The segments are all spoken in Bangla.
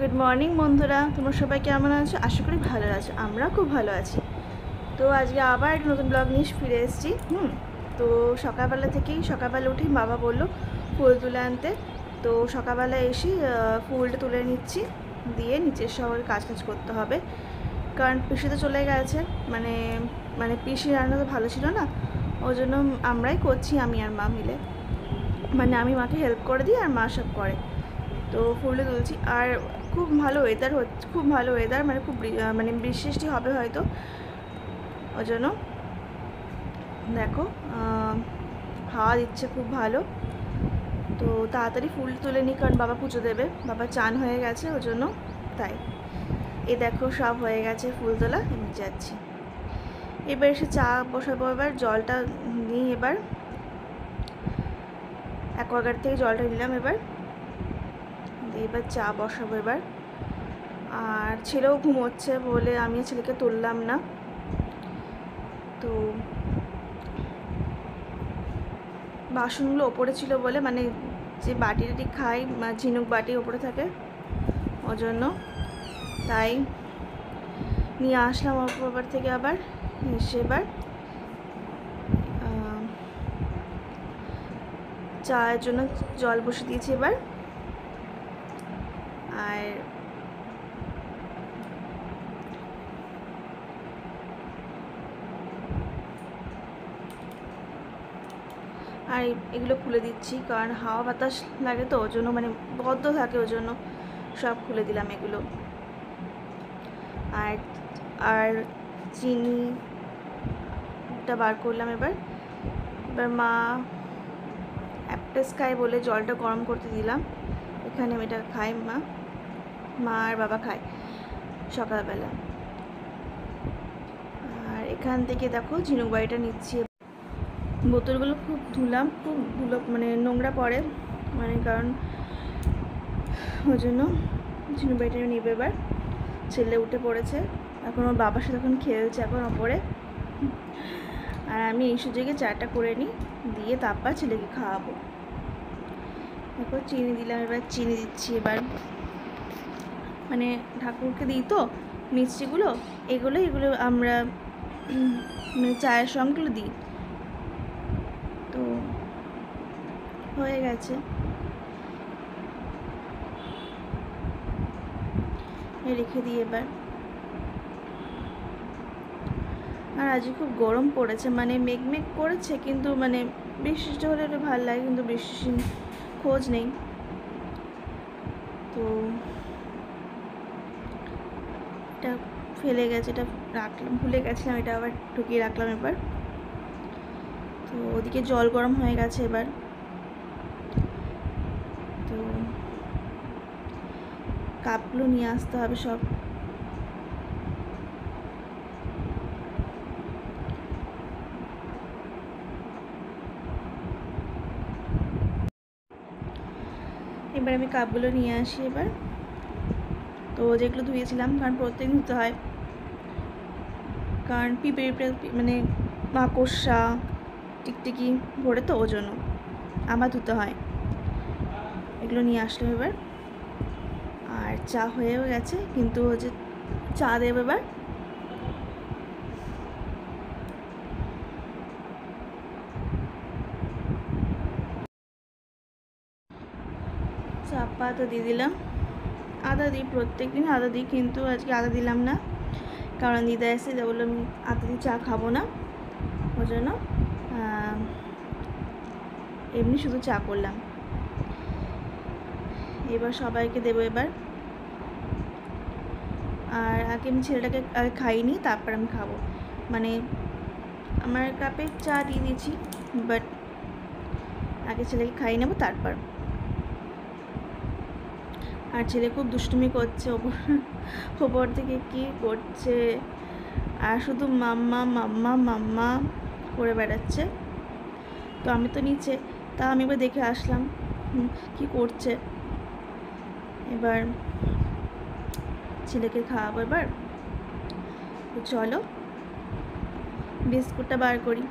গুড মর্নিং বন্ধুরা, তোমরা সবাই কেমন আছো? আশা করি ভালো আছো। আমরা খুব ভালো আছি। তো আজকে আবার একটা নতুন ব্লগ নিয়ে ফিরে এসেছি। তো সকালবেলা উঠেই বাবা বললো ফুল তুলে আনতে। তো সকালবেলা এসে ফুলটা তুলে নিচ্ছি, দিয়ে নিচের শহরে কাজ করতে হবে। কারণ পিসি তো চলে গেছে, মানে মানে পিসির রান্না তো ভালো ছিল না, ওই জন্য আমরাই করছি, আমি আর মা মিলে। মানে আমি মাকে হেল্প করে দিই আর মা সব করে। তো ফুলটা তুলছি, আর খুব ভালো ওয়েদার হচ্ছে, খুব ভালো ওয়েদার, মানে খুব মানে বৃষ্টি হবে হয়তো, ওই জন্য দেখো হাওয়া দিচ্ছে খুব ভালো। তো তাড়াতাড়ি ফুল তুলে নিই, কারণ বাবা পুজো দেবে, বাবা চান হয়ে গেছে ওই জন্য। তাই এ দেখো সব হয়ে গেছে, ফুল তোলা নিয়ে যাচ্ছি। এবার এসে চা বসাবো, এবার জলটা নিই, এবার অ্যাকোয়াগার্ড থেকে জলটা নিলাম, এবার চা বসাবো এবার। আর ছেলেও ঘুমোচ্ছে বলে আমি ছেলেকে তুললাম না। তো বাসনগুলো ওপরে ছিল বলে, মানে যে বাটি টাটি খাই, ঝিনুক বাটি ওপরে থাকে, ওই জন্য তাই নিয়ে আসলাম ওপর থেকে। আবার এসে এবার চায়ের জন্য জল বসে দিয়েছি এবার। আর আর এগুলো খুলে দিচ্ছি, কারণ হাওয়া বাতাস লাগে তো, ওই জন্য মানে বদ্ধ থাকে, ওই জন্য সব খুলে দিলাম এগুলো। আর আর চিনিটা বার করলাম এবার। মা অ্যাপটেস খায় বলে জলটা গরম করতে দিলাম। এখানে আমি এটা খাই, মা আর বাবা খায় সকালবেলা। আর এখান থেকে দেখো ঝিনুক বাড়িটা নিচ্ছি। বোতলগুলো খুব ধুলাম, খুব ধুলো, মানে নোংরা পড়ে, মানে কারণ ওই জন্য ঝিনুক বাড়িটা নেবে এবার। ছেলে উঠে পড়েছে এখন, ওর বাবার সাথে এখন খেলছে এখন ওপরে। আর আমি এই সুযোগে চাটা করে নিই, দিয়ে তারপর ছেলেকে খাওয়াবো। দেখো চিনি দিলাম, এবার চিনি দিচ্ছি এবার, মানে ঠাকুরকে দিই তো মিষ্টিগুলো, এগুলো আমরা মানে চায়ের সঙ্গেগুলো দিই। তো হয়ে গেছে, রেখে দিই এবার। আর আজকে খুব গরম পড়েছে, মানে মেঘ করেছে, কিন্তু মানে বৃষ্টিটা হলে একটু ভালো লাগে, কিন্তু বৃষ্টির খোঁজ নেই। তো এটা ফেলে গেছে, এটা রাখলাম, ভুলে গেছিলাম, এটা আবার ঢুকিয়ে রাখলাম এবার। তো ওদিকে জল গরম হয়ে গেছে এবার। তো কাপগুলো নিয়ে আসতে হবে সব। এবার আমি কাপগুলো নিয়ে আসি এবার। তো যেগুলো ধুয়েছিলাম, কারণ প্রত্যেকদিন ধুতে হয়, কারণ পিঁপড়ে মানে মাকড়সা টিকটিকি ভরে, তো ওই জন্য আমার ধুতে হয়। এগুলো নিয়ে আসলাম এবার। আর চা হয়েও গেছে, কিন্তু হচ্ছে চা দেব এবার। চা পাতা দিয়ে দিলাম, আদা দিই, প্রত্যেক দিন আদা দিই, কিন্তু আজকে আদা দিলাম না, কারণ দিদা এসে বললো আমি আদা দিয়ে চা খাবো না, ওই জন্য এমনি শুধু চা করলাম। এবার সবাইকে দেবো এবার। আর আগে আমি ছেলেটাকে আগে খাইনি, তারপর আমি খাবো, মানে আমার কাপে চা দিয়ে দিয়েছি, বাট আগে ছেলেকে খাইয়ে নেবো তারপর। আর ছেলে খুব দুষ্টুমি করছে, ওপর থেকে কি করছে, আর শুধু মাম্মা মাম্মা মাম্মা করে বেড়াচ্ছে। তো আমি তো নিচে, তা আমি এবার দেখে আসলাম কি করছে। এবার ছেলেকে খাওয়াবো এবার। তো চলো বিস্কুটটা বার করি,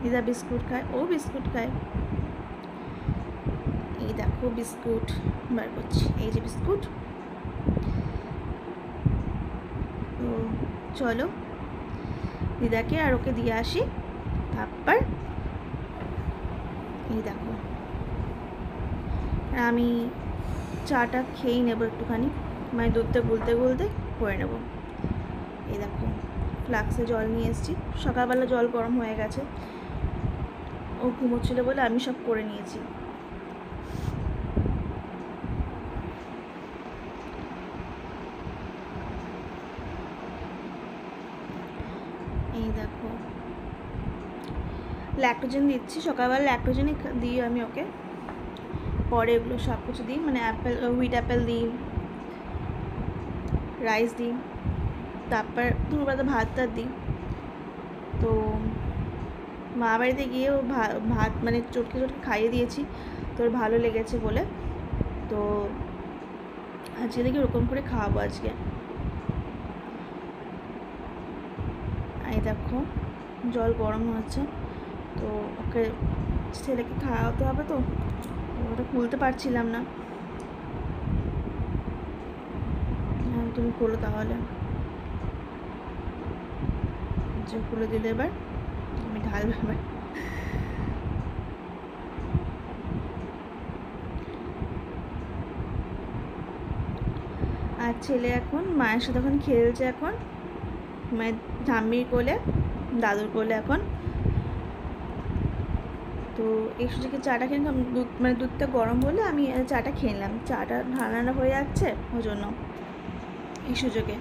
দিদা বিস্কুট খায়, ও বিস্কুট খায়। এই দেখো বিস্কুট বার করছি, এই যে বিস্কুট। চলো দিদাকে আর ওকে দিয়ে আসি, তারপর এই দেখো আমি চাটা খেয়েই নেবো একটুখানি, মানে দুধটা গুলতে গুলতে করে নেব। এই দেখো ফ্লাক্সে জল নিয়ে এসেছি, সকালবেলা জল গরম হয়ে গেছে, ও ঘুমোচ্ছিল বলে আমি সব করে নিয়েছি। এই দেখো ল্যাক্টোজেন দিচ্ছি, সকালবেলা ল্যাক্টোজেনই দিই আমি ওকে, পরে এগুলো সব কিছু দিই, মানে অ্যাপেল, হুইট অ্যাপেল দিই, রাইস দিই, তারপর দুপুরবেলা ভাতটা দিই। তো মা বাড়িতে গিয়েও ভাত মানে চটকে চটকে খাইয়ে দিয়েছি, তোর ভালো লেগেছে বলে। তো আজকে দেখি ওরকম করে খাওয়াবো আজকে। এই দেখো জল গরম হচ্ছে, তো ওকে ছেলেকে খাওয়াতে হবে, তো ওটা খুলতে পারছিলাম না। হ্যাঁ তুমি খোলো তাহলে, যে খুলে দিলে এবার আমি ঢালবো এবার। আর ছেলে এখন মায়ের সাথে এখন খেলছে, এখন মায়ের ঠাম্মির কোলে, দাদুর কোলে এখন। তো এই সুযোগে চাটা খেয়ে দুধ, মানে দুধটা গরম হলে আমি চাটা খেয়ে নিলাম, চাটা ঠান্ডা হয়ে যাচ্ছে ওই জন্য এই সুযোগে।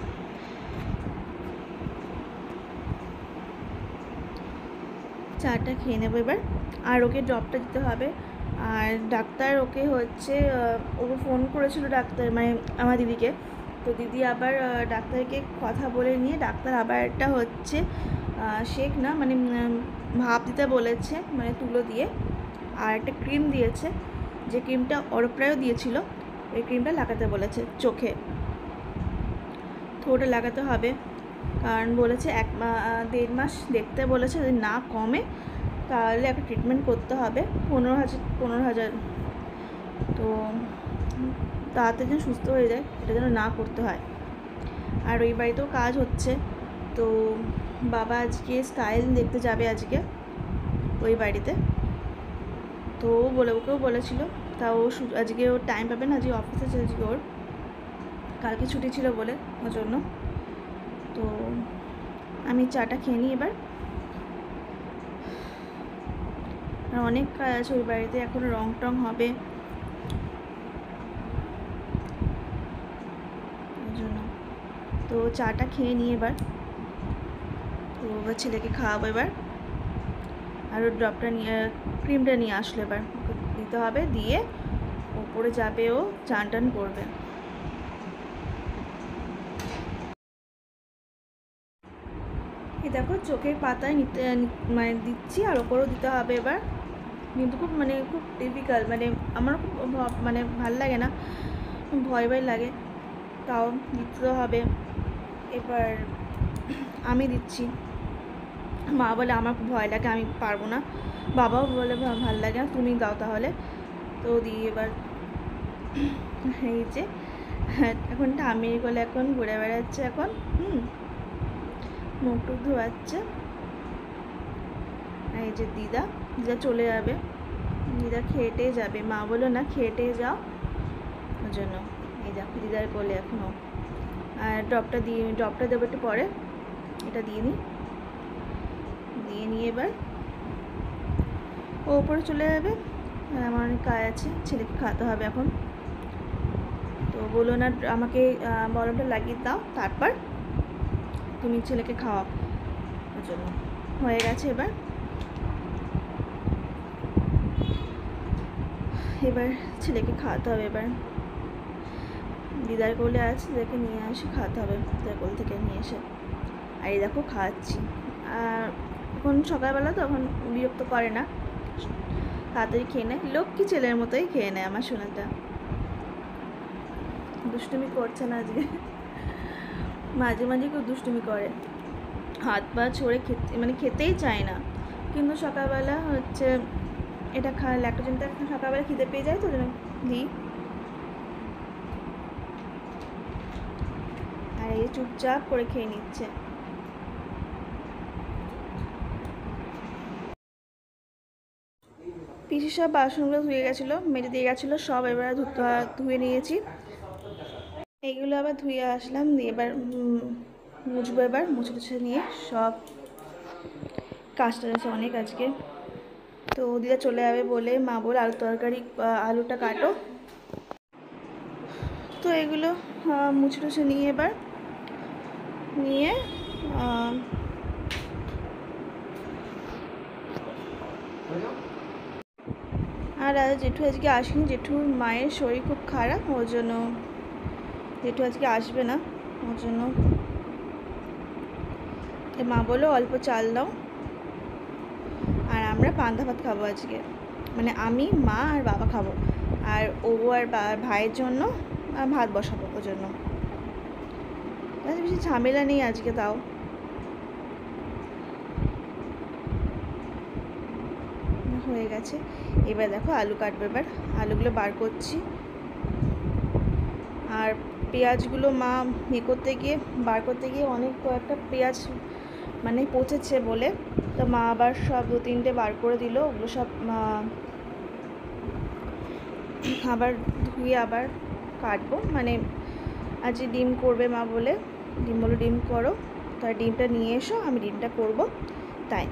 চাটা খেয়ে নেবো এবার, আর ওকে ড্রপটা দিতে হবে। আর ডাক্তার ওকে হচ্ছে ওকে ফোন করেছিল ডাক্তার, মানে আমার দিদিকে। তো দিদি আবার ডাক্তারকে কথা বলে নিয়ে ডাক্তার আবার একটা হচ্ছে শেক না মানে ভাপ দিতে বলেছে, মানে তুলো দিয়ে, আর একটা ক্রিম দিয়েছে, যে ক্রিমটা অরপ্রায়ও দিয়েছিল, ওই ক্রিমটা লাগাতে বলেছে চোখে। তো ওটা লাগাতে হবে, কারণ বলেছে 1.5 মাস দেখতে বলেছে, যদি না কমে তাহলে একটা ট্রিটমেন্ট করতে হবে 15,000। তো তাড়াতাড়ি যেন সুস্থ হয়ে যায়, এটা যেন না করতে হয়। আর ওই বাড়িতেও কাজ হচ্ছে, তো বাবা আজকে স্টাইল দেখতে যাবে আজকে ওই বাড়িতে। তো ওকেও বলেছিল, তা ও আজকে ওর টাইম পাবে না, আজকে অফিস আছে আজকে ওর, কালকে ছুটি ছিল বলে ওর জন্য। তো আমি চাটা খেয়ে নিই এবার, আর অনেক কাজ আছে ওই বাড়িতে, এখন রং টং হবে ওই জন্য। তো চাটা খেয়ে নিই এবার, তো এবার ছেলেকে খাওয়াবো এবার। আর ওর ড্রপটা নিয়ে, ক্রিমটা নিয়ে আসলে এবার ওকে দিতে হবে, দিয়ে ওপরে যাবে, ও চান টান করবে। এই দেখো চোখের পাতায় নিতে মানে দিচ্ছি, আর ওপরেও দিতে হবে এবার। কিন্তু খুব মানে খুব ডিফিকাল্ট, মানে আমার খুব মানে ভাল লাগে না, ভয় ভয় লাগে, তাও দিতে হবে। এবার আমি দিচ্ছি, মা বলে আমার খুব ভয় লাগে, আমি পারবো না, বাবাও বলে ভাল লাগে না, তুমি দাও তাহলে। তো দিই এবার। এই যে এখন ঠাম্মির কোলে এখন ঘুরে বেড়াচ্ছে এখন, মুখ টুক ধোয়াচ্ছে। এই যে দিদা চলে যাবে, দিদা খেটে যাবে, মা বলো না খেটে যাও, ওই জন্য এই দেখো দিদার কোলে এখনও। আর ড্রপটা দেবো একটু পরে, এটা দিয়ে নিয়ে এবার ও ওপরে চলে যাবে। আমার অনেক কাজ আছে, ছেলেকে খাওয়াতে হবে এখন। তো বলো না আমাকে মলমটা লাগিয়ে দাও, তারপর তুমি ছেলেকে খাওয়াও, ওর জন্য হয়ে গেছে। এবার ছেলেকে খাওয়াতে হবে, এবার দিদার কোলে আছে, দিদাকে নিয়ে আসি খাওয়াতে হবে, দিদার কোল থেকে নিয়ে এসে। আর এই দেখো খাওয়াচ্ছি। আর এখন সকালবেলা তো এখন বিরক্ত করে না, তাড়াতাড়ি খেয়ে নেয়, লক্ষ্মী ছেলের মতোই খেয়ে নেয় আমার সোনাটা। দুষ্টুমি করছে না আজকে, মাঝে মাঝে খুব দুষ্টুমি করে, হাত পা ছড়ে খেতেই চায় না। কিন্তু সকালবেলা হচ্ছে এটা ল্যাক্টোজেনটা সকালবেলা খিদে পেয়ে যায়, তো দিই। আর এই চুপচাপ করে খেয়ে নিচ্ছে। পিসি সব বাসনগুলো ধুয়ে গেছিলো, মেজে দিয়ে গেছিলো সব, এবার ধুয়ে নিয়েছি। এইগুলো আবার ধুয়ে আসলাম, দিয়ে এবার মুছবো। এবার মুছে টুছে নিয়ে সব কাজটা আছে অনেক আজকে। তো দিদা চলে যাবে বলে মা বলে আলু তরকারি, আলুটা কাটো। তো এগুলো মুছে টুছে নিয়ে এবার নিয়ে আর জেঠু আজকে আসেনি, জেঠুর মায়ের শরীর খুব খারাপ, ওর জন্য জেঠু আজকে আসবে না। ওর জন্য মা বললো অল্প চাল দাও, আর আমরা পান্তা ভাত খাবো আজকে, মানে আমি, মা আর বাবা খাবো, আর ও আর ভাইয়ের জন্য ভাত বসাবো। ওর জন্য বেশি ঝামেলা নেই আজকে। তাও হয়ে গেছে। এবার দেখো আলু কাটবো, এবার আলুগুলো বার করছি। আর পেঁয়াজগুলো মা বার করতে গিয়ে অনেক কয়েকটা পেঁয়াজ মানে পচেছে বলে, তো মা আবার সব 2-3টে বার করে দিল। ওগুলো সব আবার ধুয়ে আবার কাটবো। মানে আজ ডিম করবে মা বলে, ডিম করো, তো ডিমটা নিয়ে এসো, আমি ডিমটা করব তাই।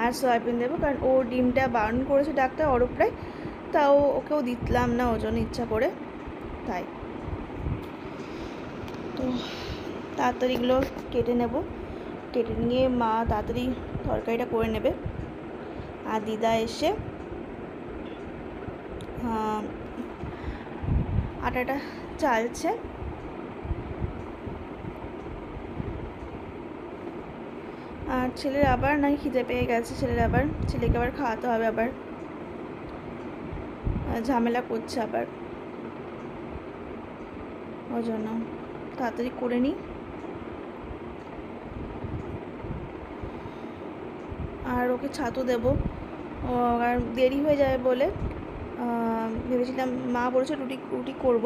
আর সয়াবিন দেবো, কারণ ও ডিমটা বারণ করেছে ডাক্তার অরূপরায়, তাও ওকেও দিতলাম না, ওর জন্য ইচ্ছা করে তাই। তো তাড়াতাড়িগুলো কেটে নেব, কেটে নিয়ে মা তাড়াতাড়ি তরকারিটা করে নেবে। আর দিদা এসে আটাটা চালছে। আর ছেলের আবার নাকি খিদে পেয়ে গেছে, ছেলেকে আবার খাওয়াতে হবে, আবার ঝামেলা করছে আবার, ওই জন্য তাড়াতাড়ি করে নিই। আর ওকে ছাতু দেবো, আর দেরি হয়ে যাবে বলে ভেবেছিলাম, মা বলেছে রুটি করব,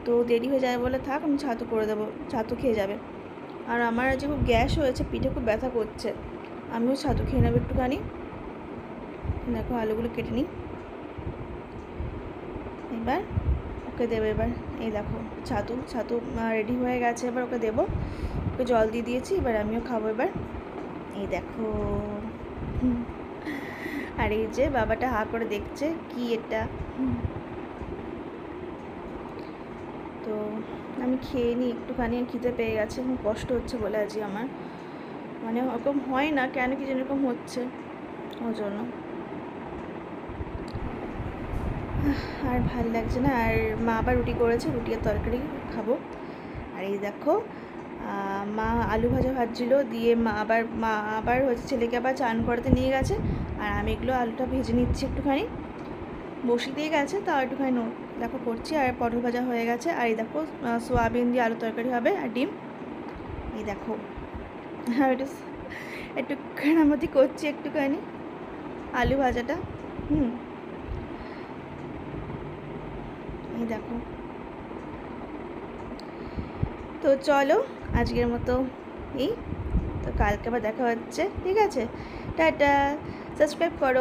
তো দেরি হয়ে যাবে বলে থাক, আমি ছাতু করে দেবো, ছাতু খেয়ে যাবে। আর আমার আজকে খুব গ্যাস হয়েছে, পিঠে খুব ব্যথা করছে, আমিও ছাতু খেয়ে নেবো একটুখানি। দেখো আলুগুলো কেটে নিই, এবার ওকে দেবো। এবার এই দেখো ছাতু রেডি হয়ে গেছে, এবার ওকে দেবো। ওকে জল দিয়ে দিয়েছি, এবার আমিও খাবো। এবার এই দেখো, আর এই যে বাবাটা হা করে দেখছে কি এটা। তো আমি খেয়ে নিই একটুখানি, খিদে পেয়ে গেছে, খুব কষ্ট হচ্ছে বলে আজকে আমার, মানে ওরকম হয় না, কেন কি যেরকম হচ্ছে, ওর জন্য আর ভাল লাগছে না। আর মা আবার রুটি করেছে, রুটি আর তরকারি খাবো। আর এই দেখো মা আলু ভাজা ভাজছিল, দিয়ে মা আবার হচ্ছে ছেলেকে আবার চান করাতে নিয়ে গেছে, আর আমি এগুলো আলুটা ভেজে নিচ্ছি একটুখানি, বসিয়ে দিয়ে গেছে, তাও একটুখানি দেখো করছি। আর পটল ভাজা হয়ে গেছে, আর এই দেখো সোয়াবিন দিয়ে আলু তরকারি হবে, আর ডিম। এই দেখো আর একটু কেনামতি করছি একটুখানি আলু ভাজাটা। এই দেখো। তো চলো আজকের মতো এই, তো কালকে আবার দেখা হচ্ছে, ঠিক আছে, টাটা, সাবস্ক্রাইব করো।